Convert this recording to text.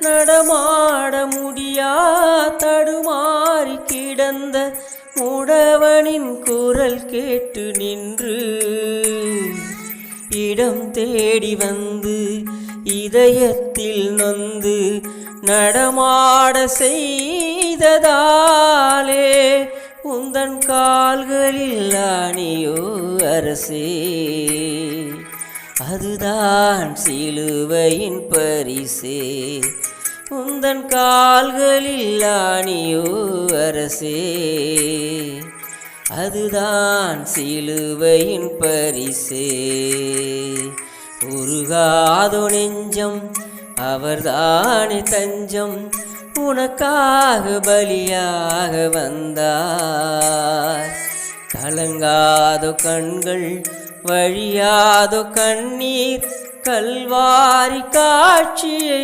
நடமாட முடியா தடுமாறி கிடந்த முடவனின் குரல் கேட்டு நின்று இடம் தேடி வந்து இதயத்தில் நொந்து நடமாட செய்ததாலே உந்தன் கால்களில் ஆணியோ அரசே, அதுதான் சிலுவையின் பரிசே. உந்தன் கால்களில் ஆணியோ அரசே, அதுதான் சிலுவையின் பரிசே. உருகாதோ நெஞ்சம் அவர்தானே தஞ்சம், உனக்காக பலியாக வந்தார். கலங்காதோ கண்கள் வழியாதோ கண்ணீர், கல்வாரி காட்சியை